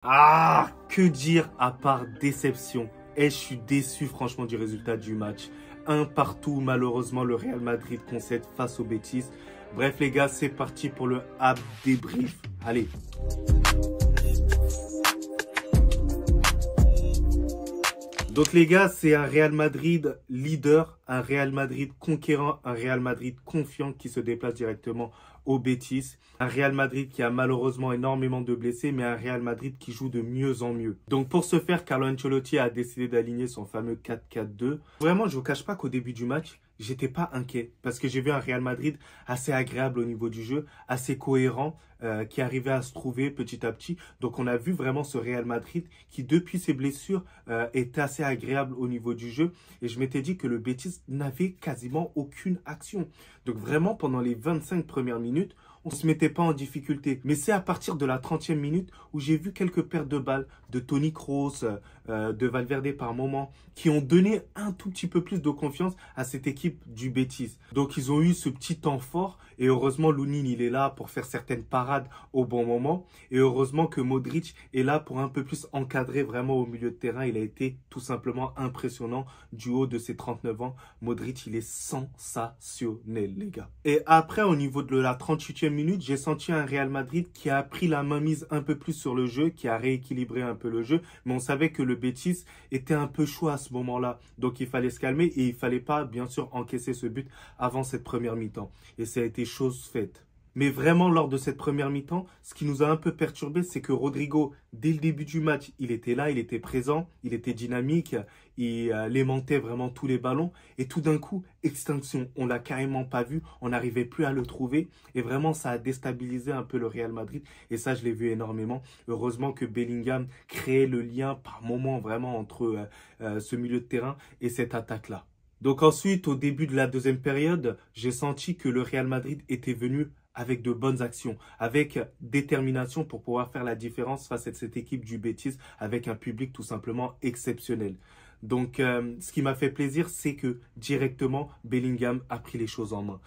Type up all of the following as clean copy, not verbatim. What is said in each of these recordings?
Ah, que dire à part déception. Et je suis déçu franchement du résultat du match. Un partout, malheureusement, le Real Madrid concède face au Betis. Bref les gars, c'est parti pour le Ab débrief. Allez. Donc les gars, c'est un Real Madrid leader, un Real Madrid conquérant, un Real Madrid confiant qui se déplace directement au Betis. Un Real Madrid qui a malheureusement énormément de blessés, mais un Real Madrid qui joue de mieux en mieux. Donc pour ce faire, Carlo Ancelotti a décidé d'aligner son fameux 4-4-2. Vraiment, je ne vous cache pas qu'au début du match, j'étais pas inquiet parce que j'ai vu un Real Madrid assez agréable au niveau du jeu, assez cohérent, qui arrivait à se trouver petit à petit. Donc on a vu vraiment ce Real Madrid qui depuis ses blessures était assez agréable au niveau du jeu. Et je m'étais dit que le Betis n'avait quasiment aucune action. Donc vraiment pendant les 25 premières minutes, on ne se mettait pas en difficulté. Mais c'est à partir de la 30e minute où j'ai vu quelques pertes de balles de Toni Kroos, de Valverde par moment, qui ont donné un tout petit peu plus de confiance à cette équipe du Betis. Donc ils ont eu ce petit temps fort et heureusement Lunin il est là pour faire certaines parades au bon moment. Et heureusement que Modric est là pour un peu plus encadrer vraiment au milieu de terrain. Il a été tout simplement impressionnant du haut de ses 39 ans. Modric il est sensationnel les gars. Et après au niveau de la 38e minute, j'ai senti un Real Madrid qui a pris la mainmise un peu plus sur le jeu, qui a rééquilibré un peu le jeu. Mais on savait que le Betis était un peu chaud à ce moment-là. Donc il fallait se calmer et il fallait pas bien sûr encaisser ce but avant cette première mi-temps. Et ça a été chose faite. Mais vraiment, lors de cette première mi-temps, ce qui nous a un peu perturbé, c'est que Rodrigo, dès le début du match, il était là, il était présent, il était dynamique, il aimantait vraiment tous les ballons. Et tout d'un coup, extinction, on l'a carrément pas vu, on n'arrivait plus à le trouver. Et vraiment, ça a déstabilisé un peu le Real Madrid. Et ça, je l'ai vu énormément. Heureusement que Bellingham créait le lien par moment vraiment entre ce milieu de terrain et cette attaque-là. Donc ensuite, au début de la deuxième période, j'ai senti que le Real Madrid était venu avec de bonnes actions, avec détermination pour pouvoir faire la différence face à cette équipe du Betis avec un public tout simplement exceptionnel. Donc, ce qui m'a fait plaisir, c'est que directement, Bellingham a pris les choses en main.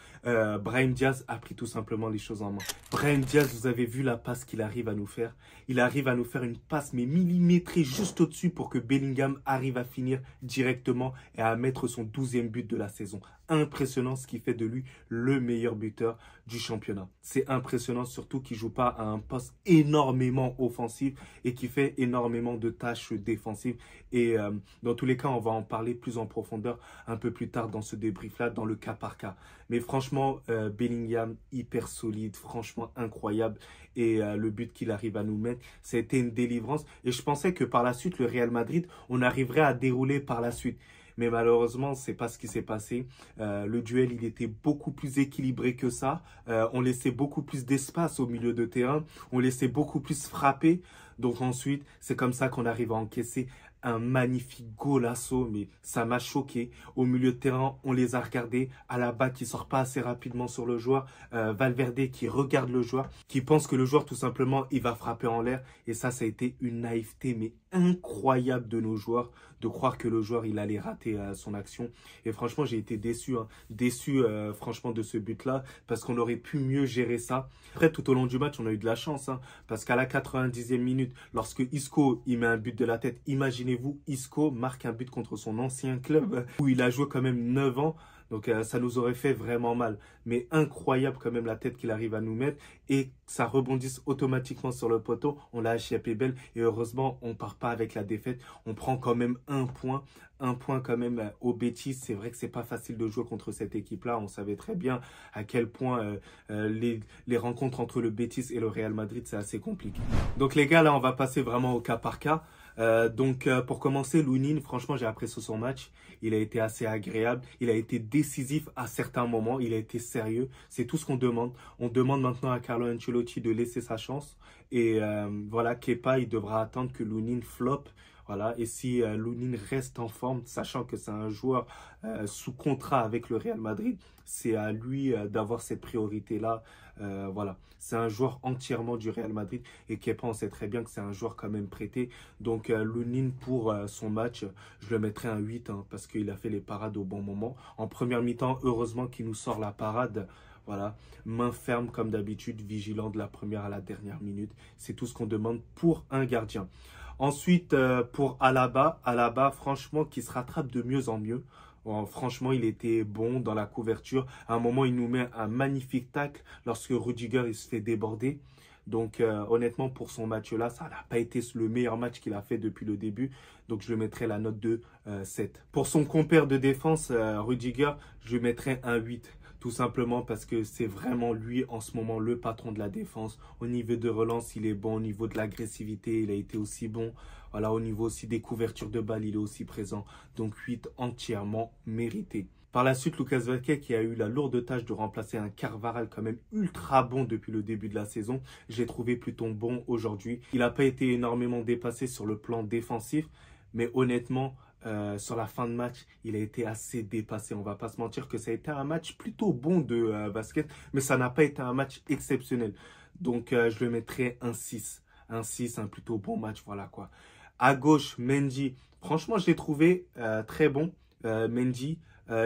Brahim Diaz a pris tout simplement les choses en main. Brahim Diaz, vous avez vu la passe qu'il arrive à nous faire. Il arrive à nous faire une passe, mais millimétrée juste au-dessus pour que Bellingham arrive à finir directement et à mettre son 12e but de la saison. Impressionnant, ce qui fait de lui le meilleur buteur du championnat. C'est impressionnant, surtout qu'il ne joue pas à un poste énormément offensif et qui fait énormément de tâches défensives. Et dans tous les cas, on va en parler plus en profondeur un peu plus tard dans ce débrief-là, dans le cas par cas. Mais franchement, Bellingham, hyper solide, franchement incroyable. Et le but qu'il arrive à nous mettre, ça a été une délivrance. Et je pensais que par la suite, le Real Madrid, on arriverait à dérouler par la suite. Mais malheureusement, c'est pas ce qui s'est passé. Le duel, il était beaucoup plus équilibré que ça. On laissait beaucoup plus d'espace au milieu de terrain. On laissait beaucoup plus frapper. Donc ensuite, c'est comme ça qu'on arrive à encaisser un magnifique golasso, mais ça m'a choqué. Au milieu de terrain, on les a regardés. Alaba qui sort pas assez rapidement sur le joueur. Valverde qui regarde le joueur, qui pense que le joueur, tout simplement, il va frapper en l'air. Et ça a été une naïveté, mais incroyable de nos joueurs, de croire que le joueur, il allait rater son action. Et franchement, j'ai été déçu, hein. Déçu, franchement, de ce but-là, parce qu'on aurait pu mieux gérer ça. Après, tout au long du match, on a eu de la chance, hein, parce qu'à la 90e minute, lorsque Isco, il met un but de la tête, imaginez-vous, Isco marque un but contre son ancien club, où il a joué quand même 9 ans. Donc ça nous aurait fait vraiment mal. Mais incroyable quand même la tête qu'il arrive à nous mettre. Et ça rebondisse automatiquement sur le poteau. On l'a échappé belle. Et heureusement, on ne part pas avec la défaite. On prend quand même un point. Un point quand même au Betis. C'est vrai que c'est pas facile de jouer contre cette équipe-là. On savait très bien à quel point les rencontres entre le Betis et le Real Madrid, c'est assez compliqué. Donc les gars, là, on va passer vraiment au cas par cas. Pour commencer, Lunin, franchement, j'ai apprécié son match. Il a été assez agréable. Il a été décisif à certains moments. Il a été sérieux. C'est tout ce qu'on demande. On demande maintenant à Carlo Ancelotti de laisser sa chance. Et voilà, Kepa, il devra attendre que Lunin floppe. Voilà, et si Lunin reste en forme, sachant que c'est un joueur sous contrat avec le Real Madrid, c'est à lui d'avoir cette priorité-là. Voilà, c'est un joueur entièrement du Real Madrid et Kepa, on sait très bien que c'est un joueur quand même prêté. Donc Lunin pour son match, je le mettrai un 8 hein, parce qu'il a fait les parades au bon moment. En première mi-temps, heureusement qu'il nous sort la parade. Voilà, main ferme comme d'habitude, vigilant de la première à la dernière minute. C'est tout ce qu'on demande pour un gardien. Ensuite, pour Alaba, franchement, qui se rattrape de mieux en mieux. Bon, franchement, il était bon dans la couverture. À un moment, il nous met un magnifique tacle lorsque Rudiger il se fait déborder. Donc, honnêtement, pour son match-là, ça n'a pas été le meilleur match qu'il a fait depuis le début. Donc, je lui mettrai la note de 7. Pour son compère de défense, Rudiger, je lui mettrai un 8. Tout simplement parce que c'est vraiment lui, en ce moment, le patron de la défense. Au niveau de relance, il est bon. Au niveau de l'agressivité, il a été aussi bon. Voilà, au niveau aussi des couvertures de balles, il est aussi présent. Donc, 8 entièrement mérité. Par la suite, Lucas Vazquez qui a eu la lourde tâche de remplacer un Carvajal quand même ultra bon depuis le début de la saison. J'ai trouvé plutôt bon aujourd'hui. Il n'a pas été énormément dépassé sur le plan défensif, mais honnêtement, sur la fin de match, il a été assez dépassé. On va pas se mentir que ça a été un match plutôt bon de Vazquez, mais ça n'a pas été un match exceptionnel. Donc, je le mettrai un 6. Un 6, un plutôt bon match, voilà quoi. À gauche, Mendy. Franchement, je l'ai trouvé très bon. Mendy.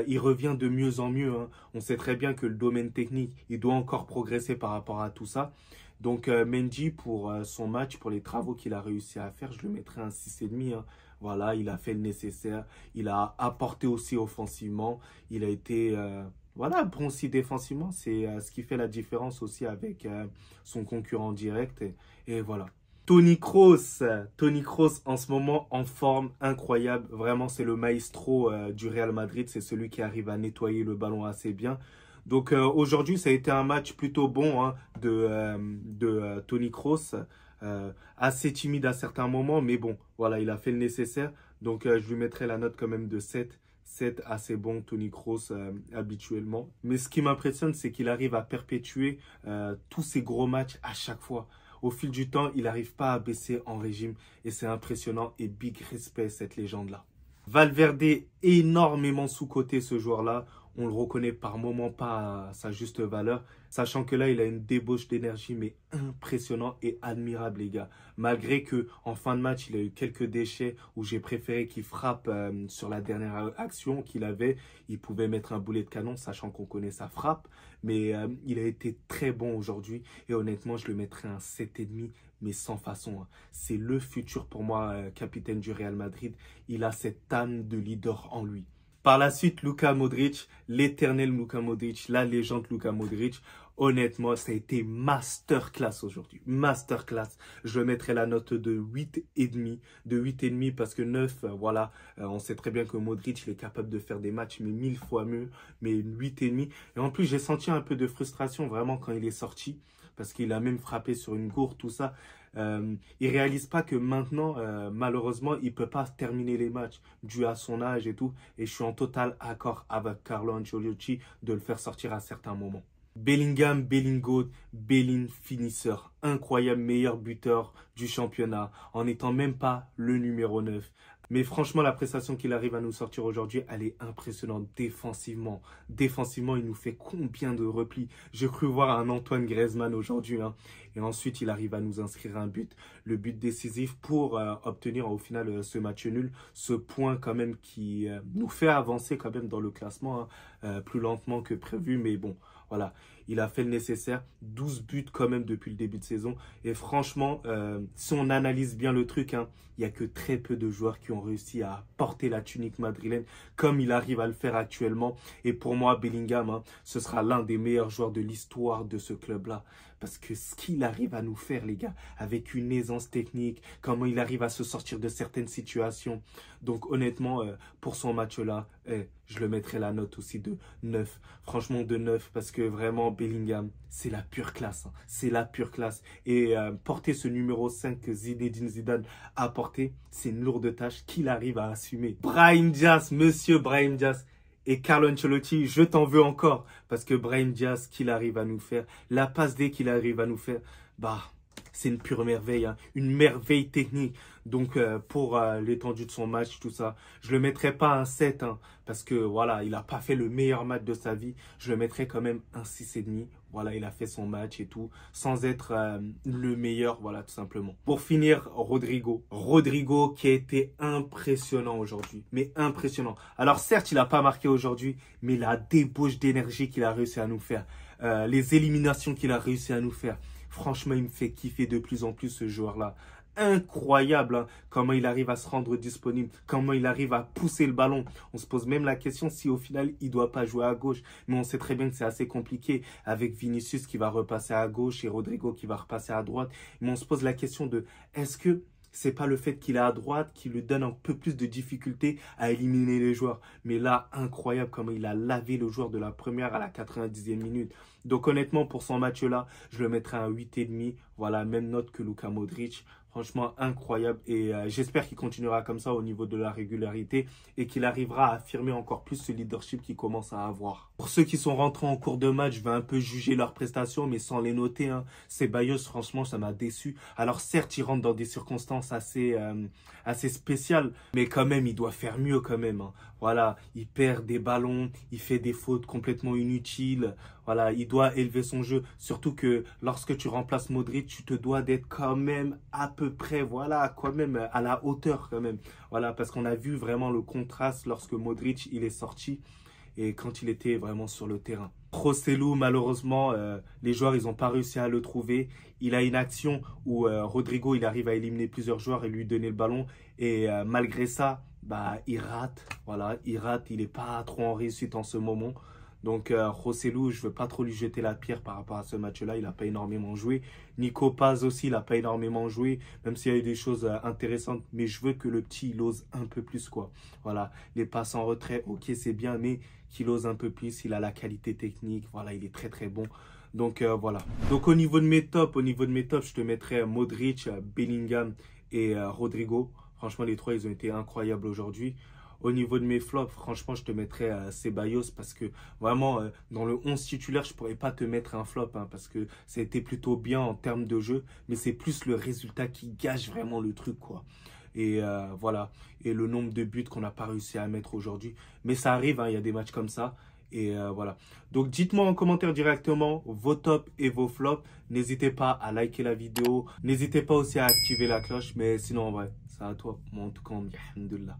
Il revient de mieux en mieux. Hein. On sait très bien que le domaine technique, il doit encore progresser par rapport à tout ça. Donc Mendy, pour son match, pour les travaux qu'il a réussi à faire, je le mettrai un 6,5. Hein. Voilà, il a fait le nécessaire. Il a apporté aussi offensivement. Il a été voilà, bon aussi défensivement. C'est ce qui fait la différence aussi avec son concurrent direct. Et voilà. Toni Kroos en ce moment en forme incroyable. Vraiment, c'est le maestro du Real Madrid. C'est celui qui arrive à nettoyer le ballon assez bien. Donc aujourd'hui, ça a été un match plutôt bon hein, de Toni Kroos. Assez timide à certains moments, mais bon, voilà, il a fait le nécessaire. Donc je lui mettrai la note quand même de 7. 7 assez bon, Toni Kroos habituellement. Mais ce qui m'impressionne, c'est qu'il arrive à perpétuer tous ces gros matchs à chaque fois. Au fil du temps, il n'arrive pas à baisser en régime et c'est impressionnant et big respect cette légende-là. Valverde, énormément sous-coté ce joueur-là. On le reconnaît par moments pas à sa juste valeur. Sachant que là, il a une débauche d'énergie, mais impressionnant et admirable, les gars. Malgré que en fin de match, il a eu quelques déchets où j'ai préféré qu'il frappe sur la dernière action qu'il avait. Il pouvait mettre un boulet de canon, sachant qu'on connaît sa frappe. Mais il a été très bon aujourd'hui. Et honnêtement, je le mettrais un 7,5. Mais sans façon. Hein. C'est le futur pour moi, capitaine du Real Madrid. Il a cette âme de leader en lui. Par la suite, Luka Modric, l'éternel Luka Modric, la légende Luka Modric. Honnêtement, ça a été masterclass aujourd'hui. Masterclass. Je mettrai la note de 8,5. De 8,5 parce que 9, voilà, on sait très bien que Modric, il est capable de faire des matchs, mais 1000 fois mieux. Mais 8,5. Et en plus, j'ai senti un peu de frustration vraiment quand il est sorti. Parce qu'il a même frappé sur une gourde, tout ça. Il réalise pas que maintenant, malheureusement, il peut pas terminer les matchs dû à son âge et tout. Et je suis en total accord avec Carlo Ancelotti de le faire sortir à certains moments. Bellingham, Bellingood, Belling finisseur. Incroyable, meilleur buteur du championnat. En n'étant même pas le numéro 9. Mais franchement, la prestation qu'il arrive à nous sortir aujourd'hui, elle est impressionnante défensivement. Défensivement, il nous fait combien de replis? J'ai cru voir un Antoine Griezmann aujourd'hui. Hein. Et ensuite, il arrive à nous inscrire un but. Le but décisif pour obtenir au final ce match nul. Ce point quand même qui nous fait avancer quand même dans le classement. Hein, plus lentement que prévu. Mais bon, voilà. Il a fait le nécessaire. 12 buts quand même depuis le début de saison. Et franchement, si on analyse bien le truc, hein, il n'y a que très peu de joueurs qui ont réussi à porter la tunique madrilène comme il arrive à le faire actuellement. Et pour moi, Bellingham, hein, ce sera l'un des meilleurs joueurs de l'histoire de ce club-là. Parce que ce qu'il arrive à nous faire, les gars, avec une aisance technique, comment il arrive à se sortir de certaines situations. Donc honnêtement, pour son match-là, je le mettrai la note aussi de 9. Franchement, de 9, parce que vraiment, Bellingham, c'est la pure classe. Hein. C'est la pure classe. Et porter ce numéro 5 que Zinedine Zidane a porté, c'est une lourde tâche qu'il arrive à assumer. Brahim Diaz, monsieur Brahim Diaz. Et Carlo Ancelotti, je t'en veux encore. Parce que Brahim Diaz, qu'il arrive à nous faire, la passe D qu'il arrive à nous faire, bah, c'est une pure merveille. Hein, une merveille technique. Donc, pour l'étendue de son match, tout ça, je le mettrai pas un 7. Hein, parce que, voilà, il n'a pas fait le meilleur match de sa vie. Je le mettrai quand même un 6,5. Voilà, il a fait son match et tout. Sans être le meilleur, voilà, tout simplement. Pour finir, Rodrigo. Rodrigo qui a été impressionnant aujourd'hui. Mais impressionnant. Alors, certes, il n'a pas marqué aujourd'hui. Mais la débauche d'énergie qu'il a réussi à nous faire. les éliminations qu'il a réussi à nous faire. Franchement, il me fait kiffer de plus en plus ce joueur-là. Incroyable, hein, comment il arrive à se rendre disponible, comment il arrive à pousser le ballon. On se pose même la question si au final il doit pas jouer à gauche. Mais on sait très bien que c'est assez compliqué avec Vinicius qui va repasser à gauche et Rodrigo qui va repasser à droite. Mais on se pose la question de est-ce que c'est pas le fait qu'il est à droite qui lui donne un peu plus de difficulté à éliminer les joueurs. Mais là, incroyable comment il a lavé le joueur de la première à la 90e minute. Donc honnêtement, pour son match-là, je le mettrai à un 8,5. Voilà, même note que Luka Modric. Franchement, incroyable. Et j'espère qu'il continuera comme ça au niveau de la régularité et qu'il arrivera à affirmer encore plus ce leadership qu'il commence à avoir. Pour ceux qui sont rentrés en cours de match, je vais un peu juger leurs prestations, mais sans les noter, hein. Ceballos, franchement, ça m'a déçu. Alors certes, il rentre dans des circonstances assez spéciales, mais quand même, il doit faire mieux quand même, hein. Voilà, il perd des ballons, il fait des fautes complètement inutiles. Voilà, il doit élever son jeu. Surtout que lorsque tu remplaces Modric, tu te dois d'être quand même à peu près, voilà, quand même à la hauteur quand même. Voilà, parce qu'on a vu vraiment le contraste lorsque Modric, il est sorti et quand il était vraiment sur le terrain. Joselu, malheureusement, les joueurs, ils n'ont pas réussi à le trouver. Il a une action où Rodrigo, il arrive à éliminer plusieurs joueurs et lui donner le ballon. Et malgré ça, bah, il rate. Voilà, il rate. Il n'est pas trop en réussite en ce moment. Donc, Joselu, je ne veux pas trop lui jeter la pierre par rapport à ce match-là. Il n'a pas énormément joué. Nico Paz aussi, il n'a pas énormément joué. Même s'il y a eu des choses intéressantes. Mais je veux que le petit, il ose un peu plus, quoi. Voilà, les passes en retrait, ok, c'est bien. Mais qu'il ose un peu plus. Il a la qualité technique. Voilà, il est très, très bon. Donc, voilà. Donc, au niveau de mes tops, je te mettrais Modric, Bellingham et Rodrigo. Franchement, les trois, ils ont été incroyables aujourd'hui. Au niveau de mes flops, franchement, je te mettrais Ceballos parce que vraiment, dans le 11 titulaire, je ne pourrais pas te mettre un flop hein, parce que ça a été plutôt bien en termes de jeu, mais c'est plus le résultat qui gâche vraiment le truc, quoi. Et voilà, et le nombre de buts qu'on n'a pas réussi à mettre aujourd'hui. Mais ça arrive, hein, il y a des matchs comme ça. Et voilà. Donc dites-moi en commentaire directement vos tops et vos flops. N'hésitez pas à liker la vidéo. N'hésitez pas aussi à activer la cloche. Mais sinon, en vrai, c'est à toi. Moi, en tout cas, on dit alhamdoulilah.